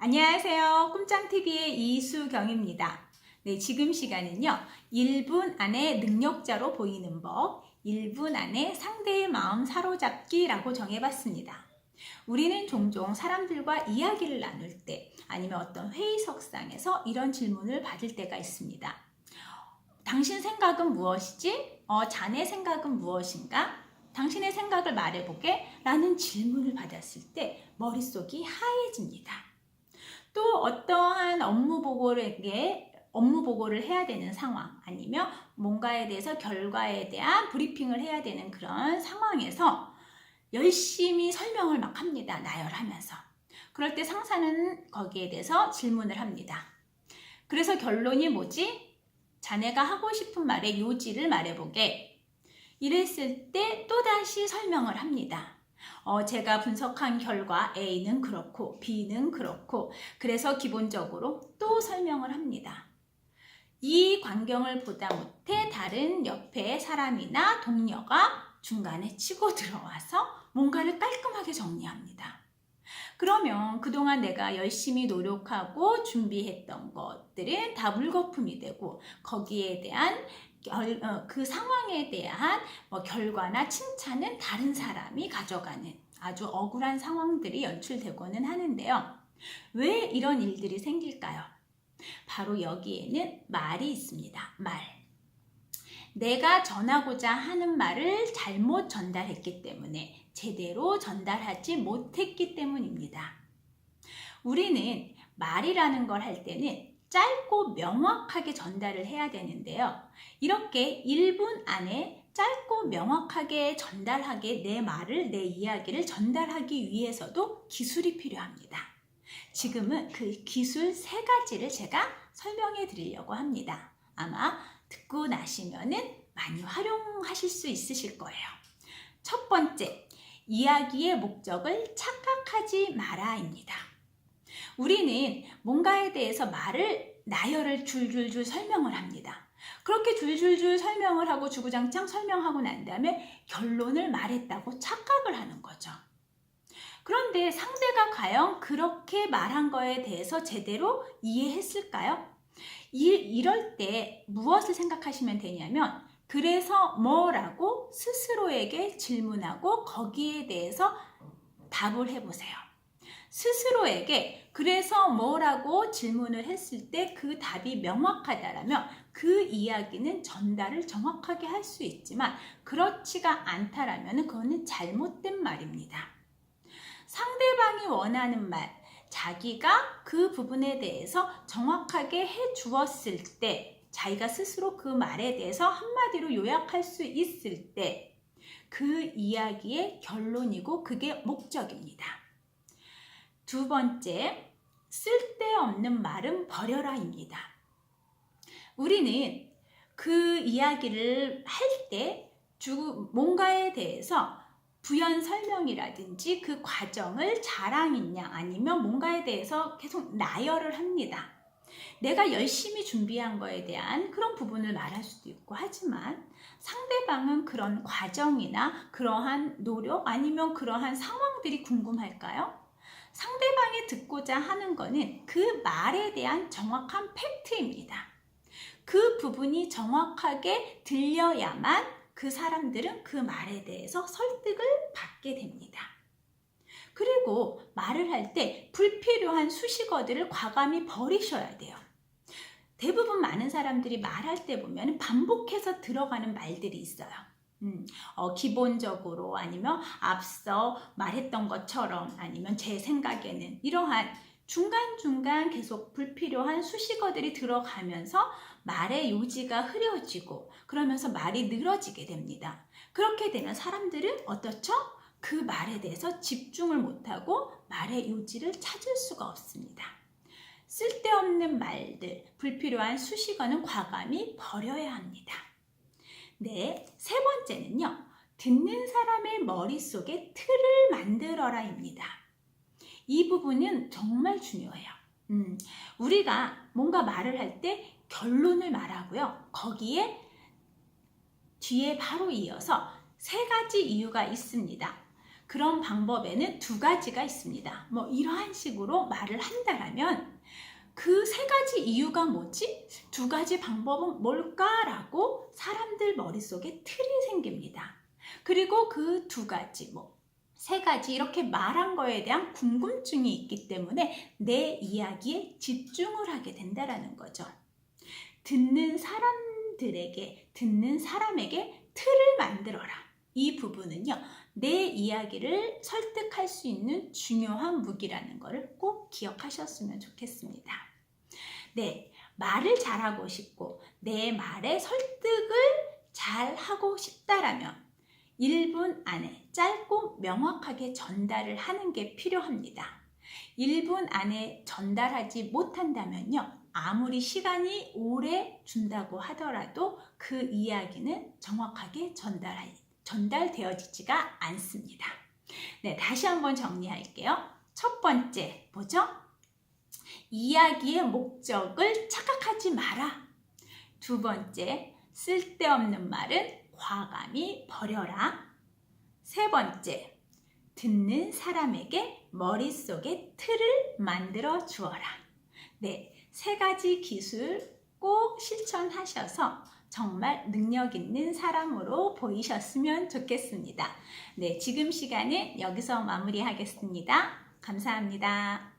안녕하세요. 꿈짱TV의 이수경입니다. 네, 지금 시간은요. 1분 안에 능력자로 보이는 법, 1분 안에 상대의 마음 사로잡기라고 정해봤습니다. 우리는 종종 사람들과 이야기를 나눌 때 아니면 어떤 회의석상에서 이런 질문을 받을 때가 있습니다. 당신 생각은 무엇이지? 자네 생각은 무엇인가? 당신의 생각을 말해보게? 라는 질문을 받았을 때 머릿속이 하얘집니다. 또 어떠한 업무 보고를 해야 되는 상황 아니면 뭔가에 대해서 결과에 대한 브리핑을 해야 되는 그런 상황에서 열심히 설명을 막 합니다. 나열하면서. 그럴 때 상사는 거기에 대해서 질문을 합니다. 그래서 결론이 뭐지? 자네가 하고 싶은 말의 요지를 말해보게. 이랬을 때 또다시 설명을 합니다. 제가 분석한 결과 A는 그렇고 B는 그렇고 그래서 기본적으로 또 설명을 합니다. 이 광경을 보다 못해 다른 옆에 사람이나 동료가 중간에 치고 들어와서 뭔가를 깔끔하게 정리합니다. 그러면 그동안 내가 열심히 노력하고 준비했던 것들은 다 물거품이 되고 거기에 대한 그 상황에 대한 결과나 칭찬은 다른 사람이 가져가는 아주 억울한 상황들이 연출되고는 하는데요. 왜 이런 일들이 생길까요? 바로 여기에는 말이 있습니다. 말. 내가 전하고자 하는 말을 잘못 전달했기 때문에 제대로 전달하지 못했기 때문입니다. 우리는 말이라는 걸 할 때는 짧고 명확하게 전달을 해야 되는데요. 이렇게 1분 안에 짧고 명확하게 전달하게 내 말을, 내 이야기를 전달하기 위해서도 기술이 필요합니다. 지금은 그 기술 3가지를 제가 설명해 드리려고 합니다. 아마 듣고 나시면은 많이 활용하실 수 있으실 거예요. 첫 번째, 이야기의 목적을 착각하지 마라입니다. 우리는 뭔가에 대해서 나열을 줄줄줄 설명을 합니다. 그렇게 줄줄줄 설명을 하고 주구장창 설명하고 난 다음에 결론을 말했다고 착각을 하는 거죠. 그런데 상대가 과연 그렇게 말한 거에 대해서 제대로 이해했을까요? 이럴 때 무엇을 생각하시면 되냐면 그래서 뭐라고 스스로에게 질문하고 거기에 대해서 답을 해보세요. 스스로에게 그래서 뭐라고 질문을 했을 때 그 답이 명확하다라면 그 이야기는 전달을 정확하게 할 수 있지만 그렇지가 않다라면 그거는 잘못된 말입니다. 상대방이 원하는 말, 자기가 그 부분에 대해서 정확하게 해 주었을 때 자기가 스스로 그 말에 대해서 한마디로 요약할 수 있을 때 그 이야기의 결론이고 그게 목적입니다. 두 번째, 쓸데없는 말은 버려라입니다. 우리는 그 이야기를 할 때 뭔가에 대해서 부연 설명이라든지 그 과정을 자랑이냐 아니면 뭔가에 대해서 계속 나열을 합니다. 내가 열심히 준비한 거에 대한 그런 부분을 말할 수도 있고 하지만 상대방은 그런 과정이나 그러한 노력 아니면 그러한 상황들이 궁금할까요? 상대방이 듣고자 하는 거는 그 말에 대한 정확한 팩트입니다. 그 부분이 정확하게 들려야만 그 사람들은 그 말에 대해서 설득을 받게 됩니다. 그리고 말을 할 때 불필요한 수식어들을 과감히 버리셔야 돼요. 대부분 많은 사람들이 말할 때 보면 반복해서 들어가는 말들이 있어요. 기본적으로 아니면 앞서 말했던 것처럼 아니면 제 생각에는 이러한 중간중간 계속 불필요한 수식어들이 들어가면서 말의 요지가 흐려지고 그러면서 말이 늘어지게 됩니다. 그렇게 되면 사람들은 어떻죠? 그 말에 대해서 집중을 못하고 말의 요지를 찾을 수가 없습니다. 쓸데없는 말들, 불필요한 수식어는 과감히 버려야 합니다. 네, 세 번째는요. 듣는 사람의 머릿속에 틀을 만들어라입니다. 이 부분은 정말 중요해요. 우리가 뭔가 말을 할 때 결론을 말하고요. 거기에 뒤에 바로 이어서 3가지 이유가 있습니다. 그런 방법에는 두 가지가 있습니다. 뭐 이러한 식으로 말을 한다라면 그 세 가지 이유가 뭐지? 두 가지 방법은 뭘까라고 사람들 머릿속에 틀이 생깁니다. 그리고 그 두 가지, 세 가지 이렇게 말한 거에 대한 궁금증이 있기 때문에 내 이야기에 집중을 하게 된다라는 거죠. 듣는 사람에게 틀을 만들어라. 이 부분은요, 내 이야기를 설득할 수 있는 중요한 무기라는 것을 꼭 기억하셨으면 좋겠습니다. 네, 말을 잘하고 싶고 내 말에 설득을 잘 하고 싶다라면 1분 안에 짧고 명확하게 전달을 하는 게 필요합니다. 1분 안에 전달하지 못한다면요, 아무리 시간이 오래 준다고 하더라도 그 이야기는 정확하게 전달되어지지가 않습니다. 네, 다시 한번 정리할게요. 첫 번째, 뭐죠? 이야기의 목적을 착각하지 마라. 두 번째, 쓸데없는 말은 과감히 버려라. 세 번째, 듣는 사람에게 머릿속에 틀을 만들어 주어라. 네, 세 가지 기술 꼭 실천하셔서 정말 능력 있는 사람으로 보이셨으면 좋겠습니다. 네, 지금 시간은 여기서 마무리하겠습니다. 감사합니다.